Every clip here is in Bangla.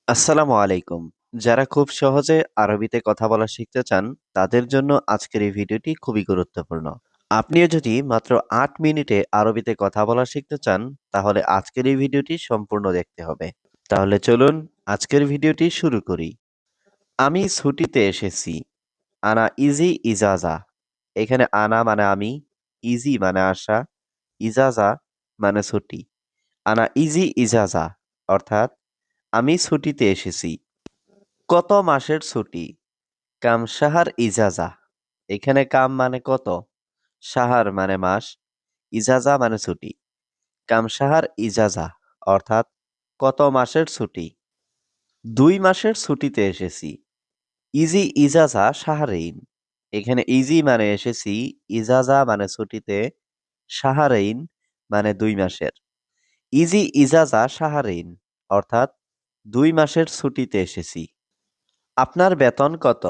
আসসালামু আলাইকুম। যারা খুব সহজে আরবিতে কথা বলা শিখতে চান, তাদের জন্য আজকের এই ভিডিওটি খুবই গুরুত্বপূর্ণ। আপনিও যদি মাত্র ৮ মিনিটে আরবিতে কথা বলা শিখতে চান, তাহলে আজকের এই ভিডিওটি সম্পূর্ণ দেখতে হবে। তাহলে চলুন আজকের ভিডিওটি শুরু করি। আমি ছুটিতে এসেছি। আনা ইজি ইজাজা। এখানে আনা মানে আমি, ইজি মানে আসা, ইজাজা মানে ছুটি। আনা ইজি ইজাজা অর্থাৎ আমি ছুটিতে এসেছি। কত মাসের ছুটি? কাম সাহার ইজাজা। এখানে কাম মানে কত, সাহার মানে মাস, ইজাজা মানে ছুটি। কাম সাহার ইজাজা অর্থাৎ কত মাসের ছুটি? ২ মাসের ছুটিতে এসেছি। ইজি ইজাজা সাহারেইন। এখানে ইজি মানে এসেছি, ইজাজা মানে ছুটিতে, সাহারেইন মানে ২ মাসের। ইজি ইজাজা সাহারেইন অর্থাৎ ২ মাসের ছুটিতে এসেছি। আপনার বেতন কত?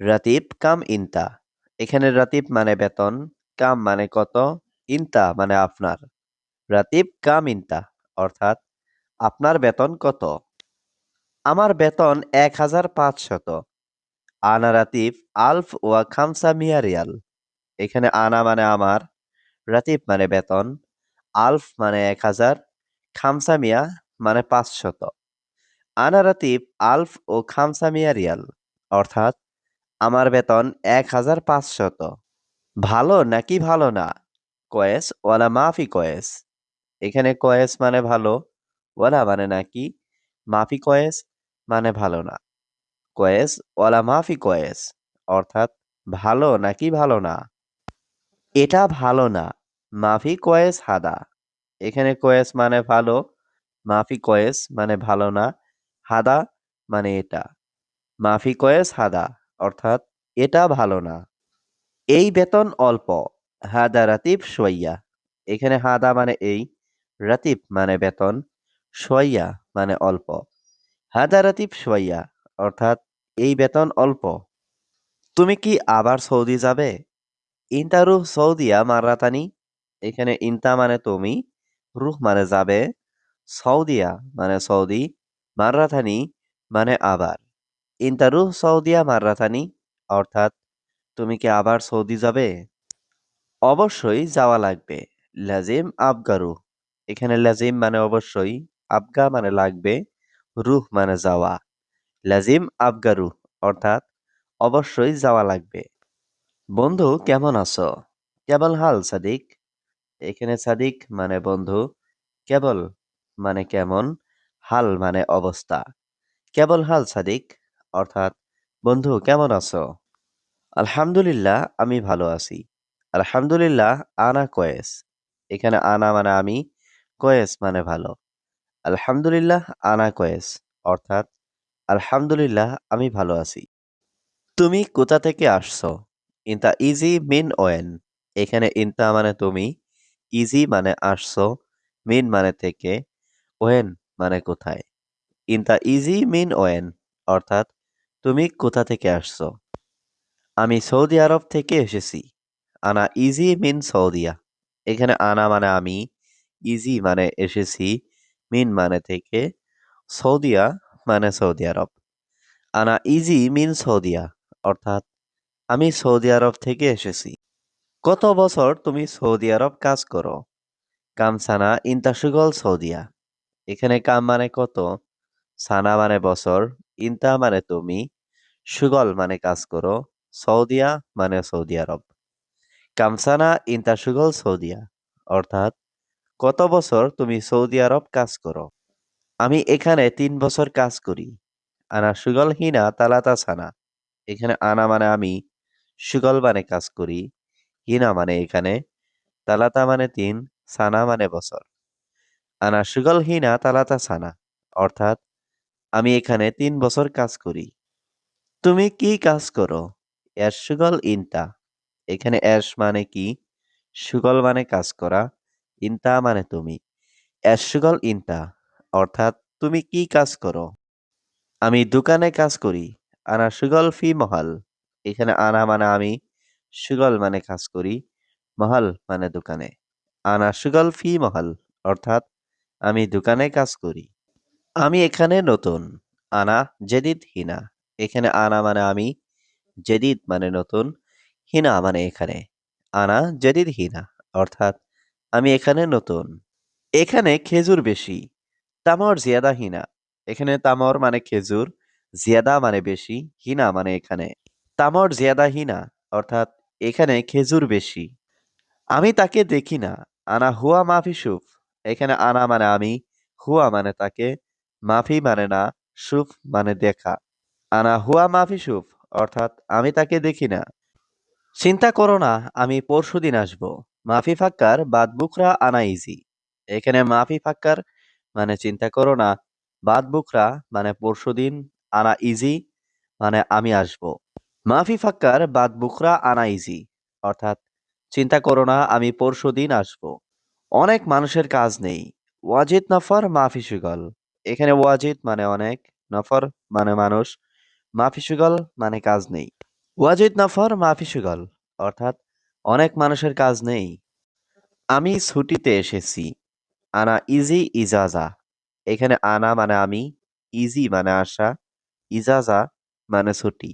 রাতিব কাম ইনতা। এখানে রাতিব মানে বেতন, কাম মানে কত, ইনতা মানে আপনার। রাতিব কাম ইনতা অর্থাৎ আপনার বেতন কত? আমার বেতন ১,৫০০। আনা রাতিব আলফ ওয়া খামসা মিয়া রিয়াল। এখানে আনা মানে আমার, রাতিব মানে বেতন, আলফ মানে ১,০০০, খামসা মিয়া মানে ৫০০। আনা রাতিব আলফ ও খামসা মিয়া রিয়াল অর্থাৎ আমার বেতন ১,৫০০। ভালো নাকি ভালো না? কয়েস ওয়ালা মাফি কয়েস। এখানে কয়েস মানে ভালো, ওয়ালা মানে নাকি, মাফি কয়েস মানে ভালো না। কয়েস ওয়ালা মাফি কয়েস অর্থাৎ ভালো নাকি ভালো না। এটা ভালো না, মাফি কয়েস হাদা। এখানে কয়েস মানে ভালো, মাফি কয়েস মানে ভালো না, হাদা মানে এটা। মাফি কয়েস হাদা অর্থাৎ এটা ভালো না। এই বেতন অল্প। হাদা রাতিব সোয়াইয়া। এখানে হাদা মানে এই, রাতিব মানে বেতন, সোয়াইয়া মানে অল্প। হাদা রাতিব সোয়াইয়া অর্থাৎ এই বেতন অল্প। তুমি কি আবার সৌদি যাবে? ইনতা রুহ সৌদিয়া মাররাতানি। এখানে ইনতা মানে তুমি, রুহ মানে যাবে, সৌদিয়া মানে সৌদি, মাররাতানি মানে আবার। ইনতা রুহ সৌদিয়া মাররাতানি অর্থাৎ তুমি কি আবার সৌদি যাবে? অবশ্যই যাওয়া লাগবে। লাজিম আবগারু। এখানে লাজিম মানে অবশ্যই, আবগা মানে লাগবে, রুহ মানে যাওয়া। লাজিম আবগারু অর্থাৎ অবশ্যই যাওয়া লাগবে। বন্ধু কেমন আছো? কেবল হাল সাদিক। এখানে সাদিক মানে বন্ধু, কেবল মানে কেমন, হাল মানে অবস্থা। কেবল হাল সাদিক অর্থাৎ বন্ধু কেমন আছো? আলহামদুলিল্লাহ আমি ভালো আছি। আলহামদুলিল্লাহ আনা কয়েস। এখানে আনা মানে আমি, কয়েস মানে ভালো। আলহামদুলিল্লাহ আনা কয়েস অর্থাৎ আলহামদুলিল্লাহ আমি ভালো আছি। তুমি কোথা থেকে আসছো? ইনতা ইজি মিন ওয়েন। এখানে ইনতা মানে তুমি, ইজি মানে আসছো, মিন মানে থেকে, ওয়েন মানে কোথায়। ইনতা ইজি মিন ওয়েন অর্থাৎ তুমি কোথা থেকে আসছো? আমি সৌদি আরব থেকে এসেছি। আনা ইজি মিন সৌদিয়া। এখানে আনা মানে আমি, ইজি মানে এসেছি, মিন মানে থেকে, সৌদিয়া মানে সৌদি আরব। আনা ইজি মিন সৌদিয়া অর্থাৎ আমি সৌদি আরব থেকে এসেছি। কত বছর তুমি সৌদি আরব কাজ করো? কাম সানা ইনতা সুগল সৌদিয়া। এখানে কাম মানে কত, সানা মানে বছর, ইনতা মানে তুমি, সুগল মানে কাজ করো, সৌদিয়া মানে সৌদি আরব। কামসানা ইনতা সুগল সৌদিয়া অর্থাৎ কত বছর তুমি সৌদি আরব কাজ করো? আমি এখানে ৩ বছর কাজ করি। আনা সুগল হিনা তালাতা সানা। এখানে আনা মানে আমি, সুগল মানে কাজ করি, হিনা মানে এখানে, তালাতা মানে ৩, সানা মানে বছর। আনা সুগল হিনা তালাতা সানা অর্থাৎ আমি এখানে ৩ বছর কাজ করি। তুমি কি কাজ করো? এর সুগল ইনতা। এখানে অ্যাশ মানে কি, সুগল মানে কাজ করা, ইনতা মানে তুমি। অ্যাশ সুগল ইনতা অর্থাৎ তুমি কি কাজ করো? আমি দোকানে কাজ করি। আনা সুগল ফি মহল। এখানে আনা মানে আমি, সুগল মানে কাজ করি, মহল মানে দোকানে। আনা সুগল ফি মহল অর্থাৎ আমি দোকানে কাজ করি। আমি এখানে নতুন। আনা জেদিদ হিনা। এখানে আনা মানে আমি, জেদিদ মানে নতুন, হিনা মানে এখানে। আনা জেদিদ হিনা অর্থাৎ আমি এখানে নতুন। এখানে খেজুর বেশি। তামর জিয়াদা হিনা। এখানে তামর মানে খেজুর, জিয়াদা মানে বেশি, হিনা মানে এখানে। তামর জিয়াদা হিনা অর্থাৎ এখানে খেজুর বেশি। আমি তাকে দেখি না। আনা হুয়া মাফি সুফ। এখানে আনা মানে আমি, হুয়া মানে তাকে, মাফি মানে না, সুফ মানে দেখা। আনা হুয়া মাফি সুফ অর্থাৎ আমি তাকে দেখি না। চিন্তা করো না, আমি পরশুদিন আসবো। মাফি ফাক্কার বাদ বুকরা আনা ইজি। এখানে মাফি ফাক্কার মানে চিন্তা করো না, বাদ বুকরা মানে পরশুদিন, আনা ইজি মানে আমি আসবো। মাফি ফাক্কার বাদ বুকরা আনা ইজি অর্থাৎ চিন্তা করো না, আমি পরশুদিন আসবো। অনেক মানুষের কাজ নেই। ওয়াজিদ নফর মাফি সুগল। এখানে ওয়াজিদ মানে অনেক, নফর মানে মানুষ, মাফি সুগল মানে কাজ নেই। ওয়াজিদ নফর মাফি সুগল অর্থাৎ অনেক মানুষের কাজ নেই। আমি ছুটিতে এসেছি। আনা ইজি ইজাজা। এখানে আনা মানে আমি, ইজি মানে আসা, ইজাজা মানে ছুটি।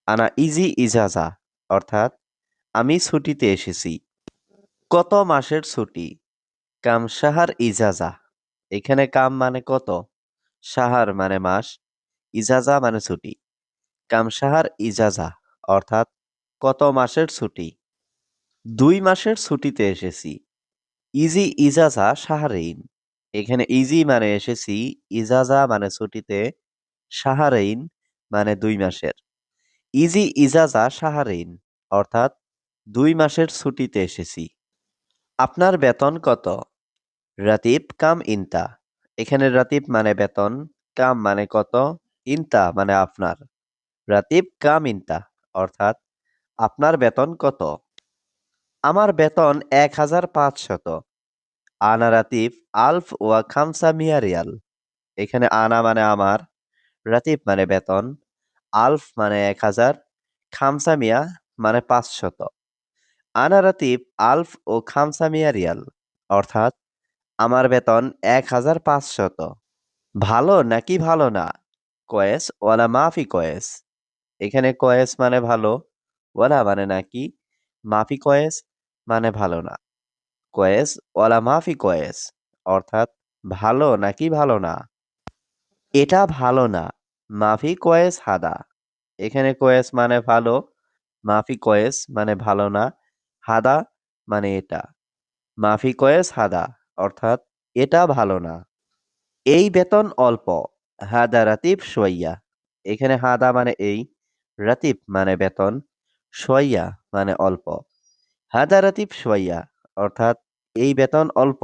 আনা ইজি ইজাজা অর্থাৎ আমি ছুটিতে এসেছি। কত মাসের ছুটি? কাম সাহার ইজাজা। এখানে কাম মানে কত, সাহার মানে মাস, ইজাজা মানে ছুটি। কাম সাহার ইজাজা অর্থাৎ কত মাসের ছুটি? 2 মাসের ছুটিতে এসেছি। ইজি ইজাজা সাহারেইন। এখানে ইজি মানে এসেছি, ইজাজা মানে ছুটিতে, সাহারেইন মানে 2 মাসের। ইজি ইজাজা সাহারেইন অর্থাৎ 2 মাসের ছুটিতে এসেছি। আপনার বেতন কত? রাতিব কাম ইনতা। এখানে রাতিব মানে বেতন, কাম মানে কত, ইনতা মানে আপনার। রাতিব কাম ইনতা অর্থাৎ আপনার বেতন কত? আমার বেতন 1500। আনা রাতিব আলফ ওয়া খামসা মিয়া রিয়াল। এখানে আনা মানে আমার, রাতিব মানে বেতন, আলফ মানে 1000, খামসা মিয়া মানে 500। আনা রাতিব আলফ ও খামসা মিয়া রিয়াল অর্থাৎ আমার বেতন 1500। ভালো নাকি ভালো না? কয়েস ওয়ালা মাফি কয়েস। এখানে কয়েস মানে ভালো, ওয়ালা মানে নাকি, মাফি কয়েস মানে ভালো না। কয়েস ওয়ালা মাফি কয়েস অর্থাৎ ভালো নাকি ভালো না। এটা ভালো না। মাফি কয়েস হাদা। এখানে কয়েস মানে ভালো, মাফি কয়েস মানে ভালো না, হাদা মানে এটা। মাফি কয়েস হাদা অর্থাৎ এটা ভালো না। এই বেতন অল্প। হাদা রাতিব সোয়াইয়া। এখানে হাদা মানে এই, রাতিব মানে বেতন, সোয়াইয়া মানে অল্প। হাদা রাতিব সোয়াইয়া অর্থাৎ এই বেতন অল্প।